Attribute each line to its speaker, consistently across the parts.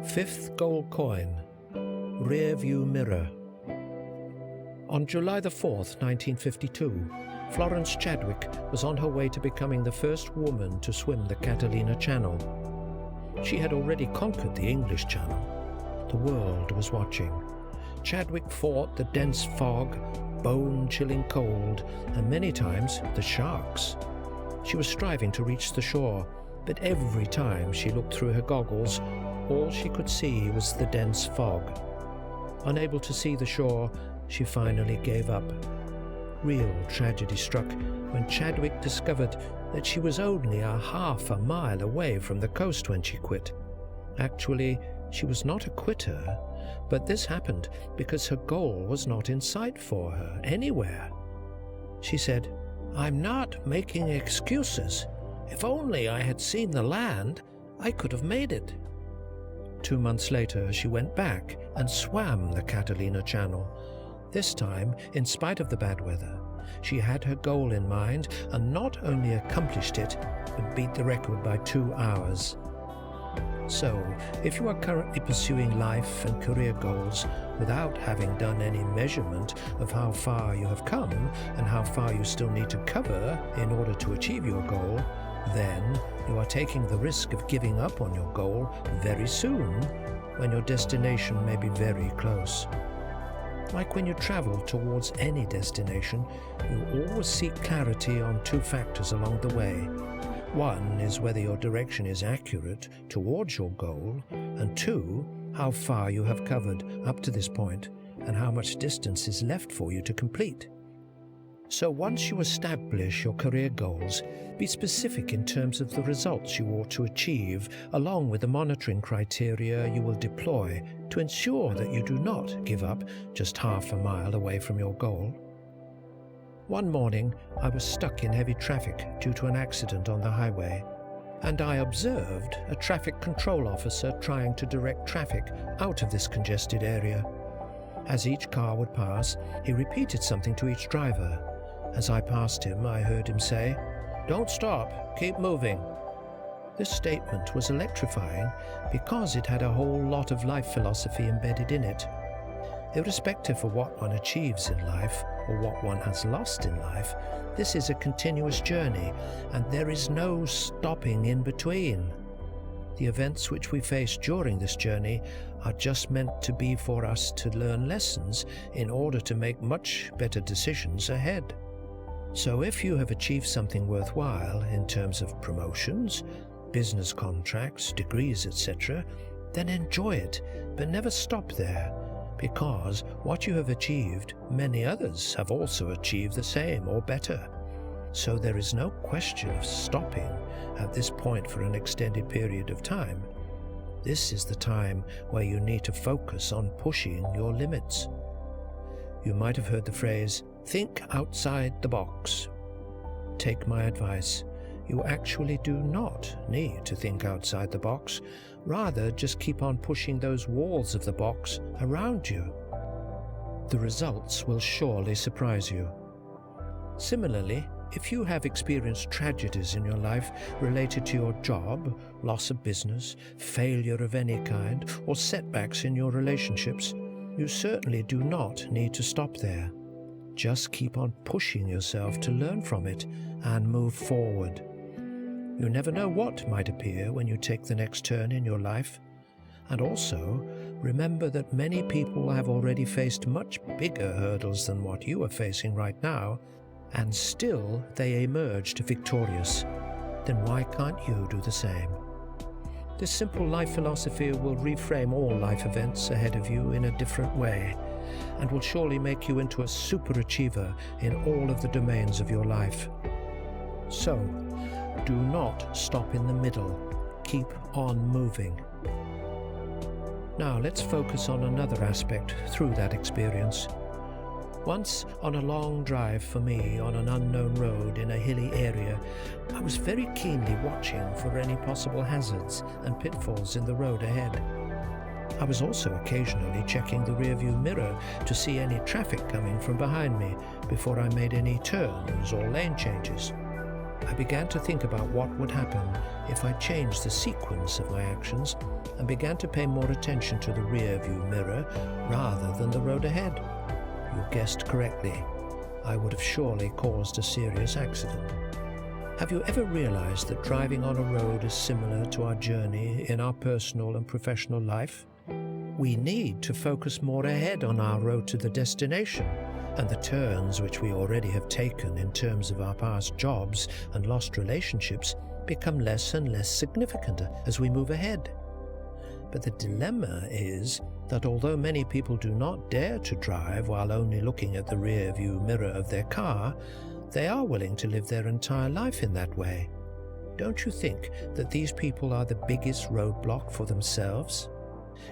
Speaker 1: Fifth gold coin, rear view mirror. On July the 4th, 1952, Florence Chadwick was on her way to becoming the first woman to swim the Catalina Channel. She had already conquered the English Channel. The world was watching. Chadwick fought the dense fog, bone-chilling cold, and many times the sharks. She was striving to reach the shore, but every time she looked through her goggles, all she could see was the dense fog. Unable to see the shore, she finally gave up. Real tragedy struck when Chadwick discovered that she was only a half a mile away from the coast when she quit. Actually, she was not a quitter, but this happened because her goal was not in sight for her anywhere. She said, "I'm not making excuses. If only I had seen the land, I could have made it." 2 months later, she went back and swam the Catalina Channel. This time, in spite of the bad weather, she had her goal in mind and not only accomplished it, but beat the record by 2 hours. So, if you are currently pursuing life and career goals without having done any measurement of how far you have come and how far you still need to cover in order to achieve your goal, then you are taking the risk of giving up on your goal very soon, when your destination may be very close. Like when you travel towards any destination, you always seek clarity on 2 factors along the way. One is whether your direction is accurate towards your goal, and 2, how far you have covered up to this point and how much distance is left for you to complete. So once you establish your career goals, be specific in terms of the results you ought to achieve, along with the monitoring criteria you will deploy to ensure that you do not give up just half a mile away from your goal. One morning, I was stuck in heavy traffic due to an accident on the highway, and I observed a traffic control officer trying to direct traffic out of this congested area. As each car would pass, he repeated something to each driver. As I passed him, I heard him say, "Don't stop, keep moving." This statement was electrifying because it had a whole lot of life philosophy embedded in it. Irrespective of what one achieves in life or what one has lost in life, this is a continuous journey, and there is no stopping in between. The events which we face during this journey are just meant to be for us to learn lessons in order to make much better decisions ahead. So if you have achieved something worthwhile in terms of promotions, business contracts, degrees, etc., then enjoy it, but never stop there, because what you have achieved, many others have also achieved the same or better. So there is no question of stopping at this point for an extended period of time. This is the time where you need to focus on pushing your limits. You might have heard the phrase, "Think outside the box." Take my advice. You actually do not need to think outside the box. Rather, just keep on pushing those walls of the box around you. The results will surely surprise you. Similarly, if you have experienced tragedies in your life related to your job, loss of business, failure of any kind, or setbacks in your relationships, you certainly do not need to stop there. Just keep on pushing yourself to learn from it and move forward. You never know what might appear when you take the next turn in your life. And also, remember that many people have already faced much bigger hurdles than what you are facing right now, and still they emerged victorious. Then why can't you do the same? This simple life philosophy will reframe all life events ahead of you in a different way, and will surely make you into a super achiever in all of the domains of your life. So, do not stop in the middle. Keep on moving. Now let's focus on another aspect through that experience. Once, on a long drive for me on an unknown road in a hilly area, I was very keenly watching for any possible hazards and pitfalls in the road ahead. I was also occasionally checking the rearview mirror to see any traffic coming from behind me before I made any turns or lane changes. I began to think about what would happen if I changed the sequence of my actions and began to pay more attention to the rear-view mirror rather than the road ahead. You guessed correctly. I would have surely caused a serious accident. Have you ever realized that driving on a road is similar to our journey in our personal and professional life? We need to focus more ahead on our road to the destination, and the turns which we already have taken in terms of our past jobs and lost relationships become less and less significant as we move ahead. But the dilemma is that although many people do not dare to drive while only looking at the rear-view mirror of their car, they are willing to live their entire life in that way. Don't you think that these people are the biggest roadblock for themselves?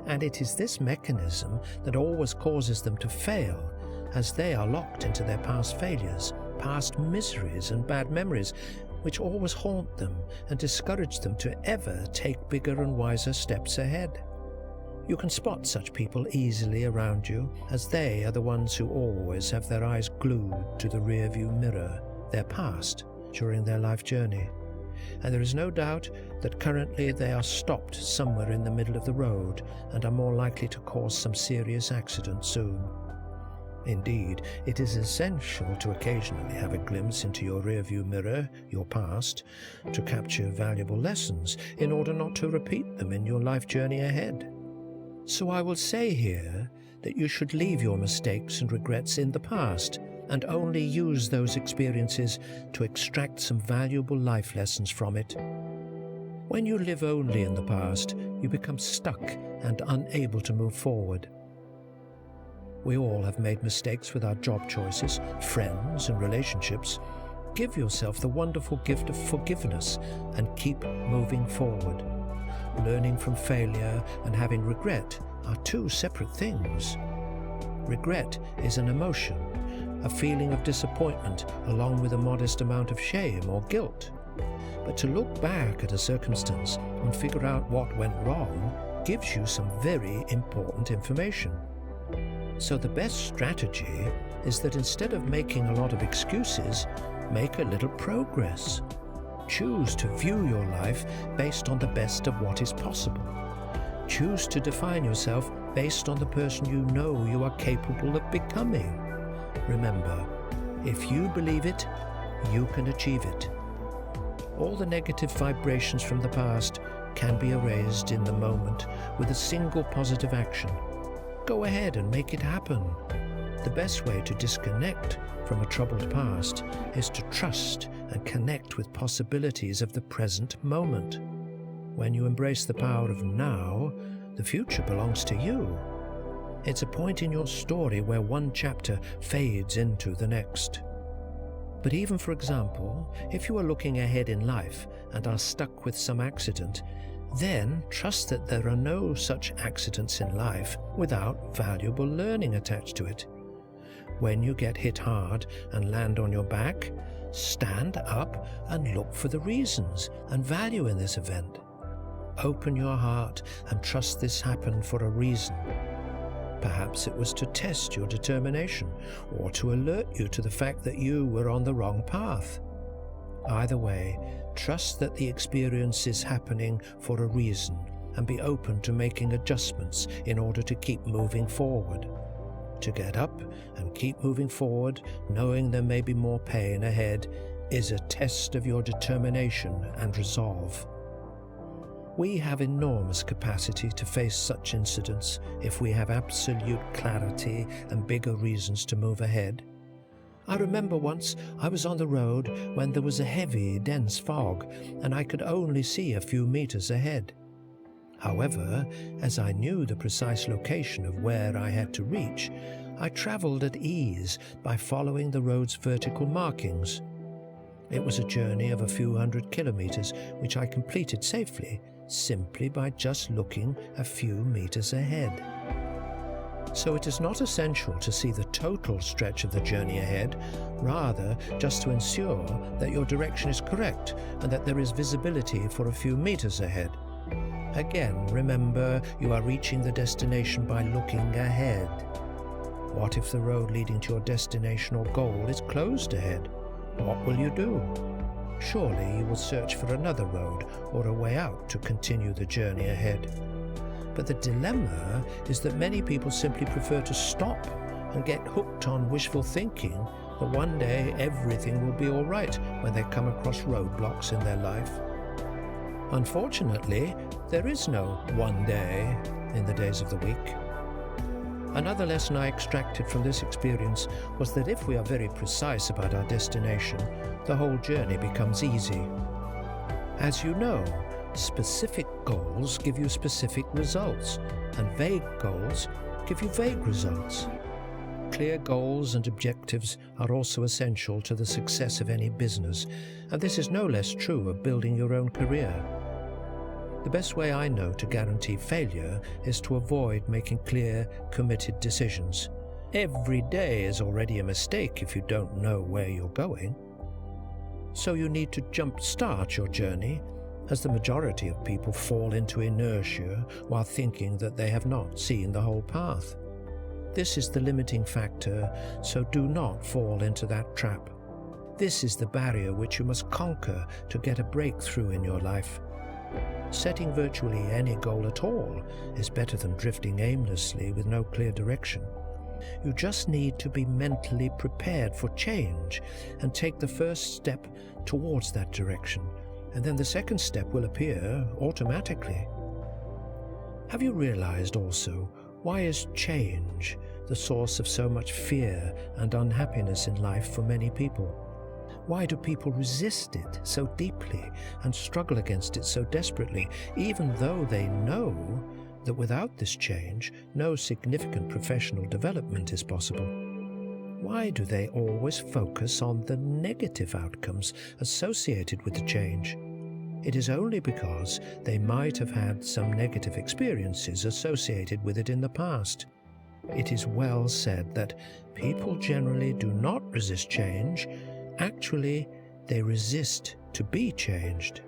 Speaker 1: And it is this mechanism that always causes them to fail, as they are locked into their past failures, past miseries and bad memories, which always haunt them and discourage them to ever take bigger and wiser steps ahead. You can spot such people easily around you, as they are the ones who always have their eyes glued to the rear-view mirror, their past, during their life journey. And there is no doubt that currently they are stopped somewhere in the middle of the road and are more likely to cause some serious accident soon. Indeed, it is essential to occasionally have a glimpse into your rearview mirror, your past, to capture valuable lessons in order not to repeat them in your life journey ahead. So I will say here that you should leave your mistakes and regrets in the past and only use those experiences to extract some valuable life lessons from it. When you live only in the past, you become stuck and unable to move forward. We all have made mistakes with our job choices, friends, and relationships. Give yourself the wonderful gift of forgiveness and keep moving forward. Learning from failure and having regret are two separate things. Regret is an emotion, a feeling of disappointment along with a modest amount of shame or guilt. But to look back at a circumstance and figure out what went wrong gives you some very important information. So the best strategy is that instead of making a lot of excuses, make a little progress. Choose to view your life based on the best of what is possible. Choose to define yourself based on the person you know you are capable of becoming. Remember, if you believe it, you can achieve it. All the negative vibrations from the past can be erased in the moment with a single positive action. Go ahead and make it happen. The best way to disconnect from a troubled past is to trust and connect with possibilities of the present moment. When you embrace the power of now, the future belongs to you. It's a point in your story where one chapter fades into the next. But even, for example, if you are looking ahead in life and are stuck with some accident, then trust that there are no such accidents in life without valuable learning attached to it. When you get hit hard and land on your back, stand up and look for the reasons and value in this event. Open your heart and trust this happened for a reason. Perhaps it was to test your determination or to alert you to the fact that you were on the wrong path. Either way, trust that the experience is happening for a reason and be open to making adjustments in order to keep moving forward. To get up and keep moving forward, knowing there may be more pain ahead, is a test of your determination and resolve. We have enormous capacity to face such incidents if we have absolute clarity and bigger reasons to move ahead. I remember once I was on the road when there was a heavy, dense fog and I could only see a few meters ahead. However, as I knew the precise location of where I had to reach, I traveled at ease by following the road's vertical markings. It was a journey of a few 100 kilometers which I completed safely, simply by just looking a few meters ahead. So it is not essential to see the total stretch of the journey ahead, rather just to ensure that your direction is correct and that there is visibility for a few meters ahead. Again, remember, you are reaching the destination by looking ahead. What if the road leading to your destination or goal is closed ahead? What will you do? surely you will search for another road or a way out to continue the journey ahead. But the dilemma is that many people simply prefer to stop and get hooked on wishful thinking that one day everything will be all right when they come across roadblocks in their life. Unfortunately, there is no one day in the days of the week. Another lesson I extracted from this experience was that if we are very precise about our destination, the whole journey becomes easy. As you know, specific goals give you specific results, and vague goals give you vague results. Clear goals and objectives are also essential to the success of any business, and this is no less true of building your own career. The best way I know to guarantee failure is to avoid making clear, committed decisions. Every day is already a mistake if you don't know where you're going. So you need to jump-start your journey, as the majority of people fall into inertia while thinking that they have not seen the whole path. This is the limiting factor, so do not fall into that trap. This is the barrier which you must conquer to get a breakthrough in your life. Setting virtually any goal at all is better than drifting aimlessly with no clear direction. You just need to be mentally prepared for change and take the first step towards that direction, and then the second step will appear automatically. Have you realized also why is change the source of so much fear and unhappiness in life for many people? Why do people resist it so deeply and struggle against it so desperately, even though they know that without this change, no significant professional development is possible? Why do they always focus on the negative outcomes associated with the change? It is only because they might have had some negative experiences associated with it in the past. It is well said that people generally do not resist change. Actually, they resist to be changed.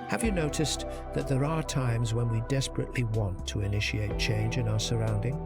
Speaker 1: Have you noticed that there are times when we desperately want to initiate change in our surrounding?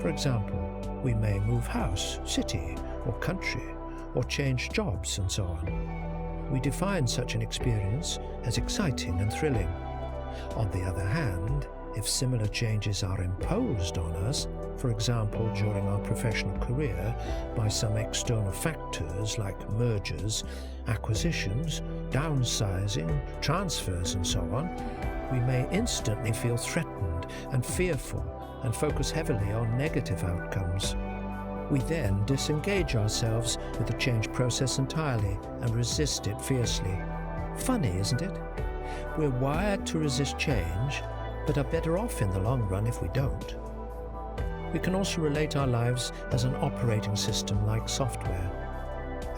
Speaker 1: For example, we may move house, city, or country, or change jobs and so on. We define such an experience as exciting and thrilling. On the other hand, if similar changes are imposed on us, for example during our professional career, by some external factors like mergers, acquisitions, downsizing, transfers and so on, we may instantly feel threatened and fearful and focus heavily on negative outcomes. We then disengage ourselves with the change process entirely and resist it fiercely. Funny, isn't it? We're wired to resist change, but are better off in the long run if we don't. We can also relate our lives as an operating system like software.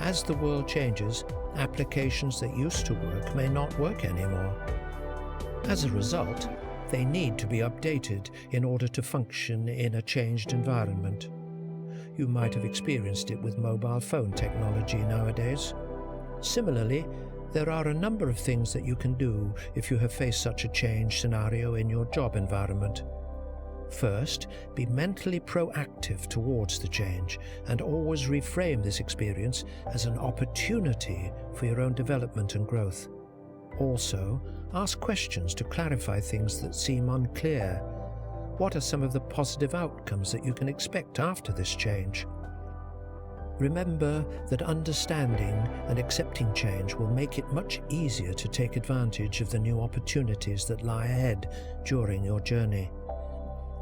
Speaker 1: As the world changes, applications that used to work may not work anymore. As a result, they need to be updated in order to function in a changed environment. You might have experienced it with mobile phone technology nowadays. Similarly, there are a number of things that you can do if you have faced such a change scenario in your job environment. First, be mentally proactive towards the change and always reframe this experience as an opportunity for your own development and growth. Also, ask questions to clarify things that seem unclear. What are some of the positive outcomes that you can expect after this change? Remember that understanding and accepting change will make it much easier to take advantage of the new opportunities that lie ahead during your journey.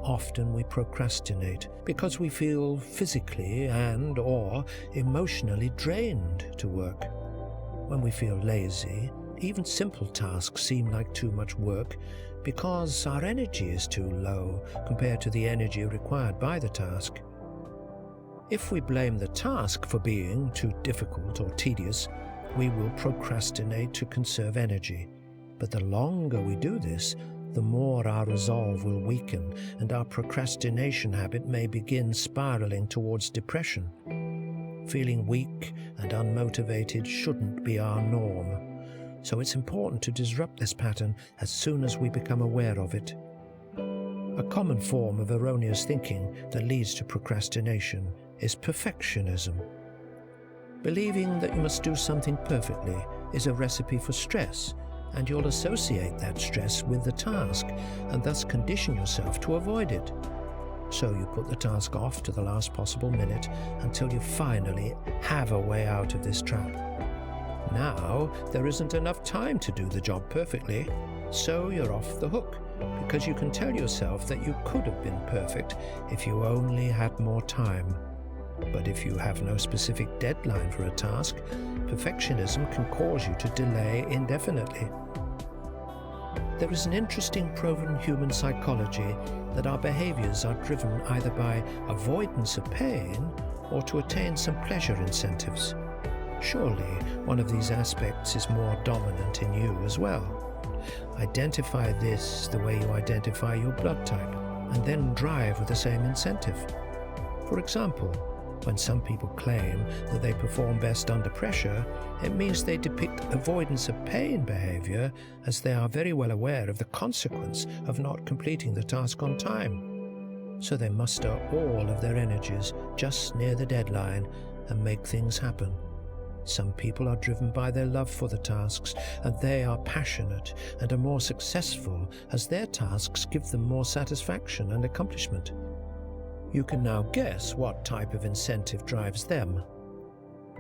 Speaker 1: Often we procrastinate because we feel physically and/or emotionally drained to work. When we feel lazy, even simple tasks seem like too much work because our energy is too low compared to the energy required by the task. If we blame the task for being too difficult or tedious, we will procrastinate to conserve energy. But the longer we do this, the more our resolve will weaken and our procrastination habit may begin spiraling towards depression. Feeling weak and unmotivated shouldn't be our norm, so it's important to disrupt this pattern as soon as we become aware of it. A common form of erroneous thinking that leads to procrastination is perfectionism. Believing that you must do something perfectly is a recipe for stress, and you'll associate that stress with the task and thus condition yourself to avoid it. So you put the task off to the last possible minute until you finally have a way out of this trap. Now there isn't enough time to do the job perfectly, so you're off the hook, because you can tell yourself that you could have been perfect if you only had more time. But if you have no specific deadline for a task, perfectionism can cause you to delay indefinitely. There is an interesting proven human psychology that our behaviors are driven either by avoidance of pain or to attain some pleasure incentives. Surely one of these aspects is more dominant in you as well. Identify this the way you identify your blood type, and then drive with the same incentive. For example, when some people claim that they perform best under pressure, it means they depict avoidance of pain behavior as they are very well aware of the consequence of not completing the task on time. So they muster all of their energies just near the deadline and make things happen. Some people are driven by their love for the tasks, and they are passionate and are more successful as their tasks give them more satisfaction and accomplishment. You can now guess what type of incentive drives them.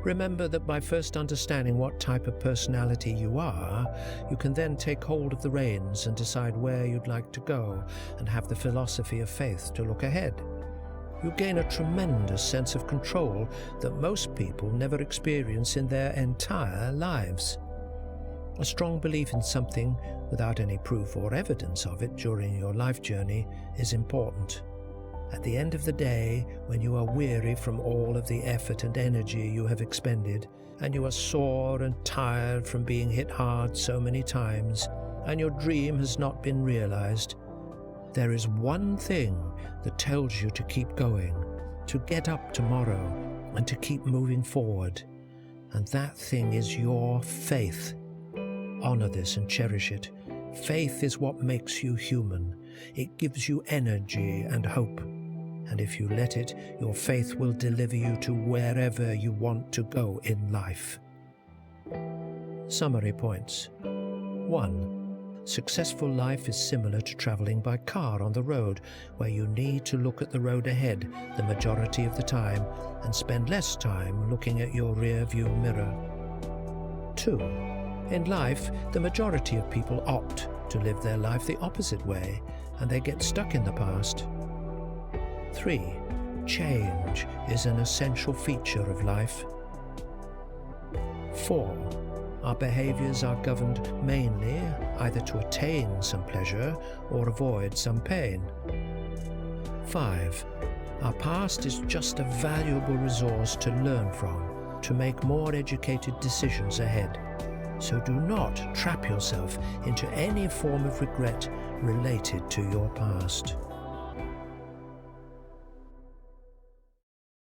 Speaker 1: Remember that by first understanding what type of personality you are, you can then take hold of the reins and decide where you'd like to go and have the philosophy of faith to look ahead. You gain a tremendous sense of control that most people never experience in their entire lives. A strong belief in something without any proof or evidence of it during your life journey is important. At the end of the day, when you are weary from all of the effort and energy you have expended, and you are sore and tired from being hit hard so many times, and your dream has not been realized, there is one thing that tells you to keep going, to get up tomorrow, and to keep moving forward. And that thing is your faith. Honor this and cherish it. Faith is what makes you human. It gives you energy and hope. And if you let it, your faith will deliver you to wherever you want to go in life. Summary points. 1. Successful life is similar to traveling by car on the road, where you need to look at the road ahead the majority of the time and spend less time looking at your rear-view mirror. 2. In life, the majority of people opt to live their life the opposite way, and they get stuck in the past. 3. Change is an essential feature of life. 4. Our behaviors are governed mainly either to attain some pleasure or avoid some pain. 5. Our past is just a valuable resource to learn from, to make more educated decisions ahead. So do not trap yourself into any form of regret related to your past.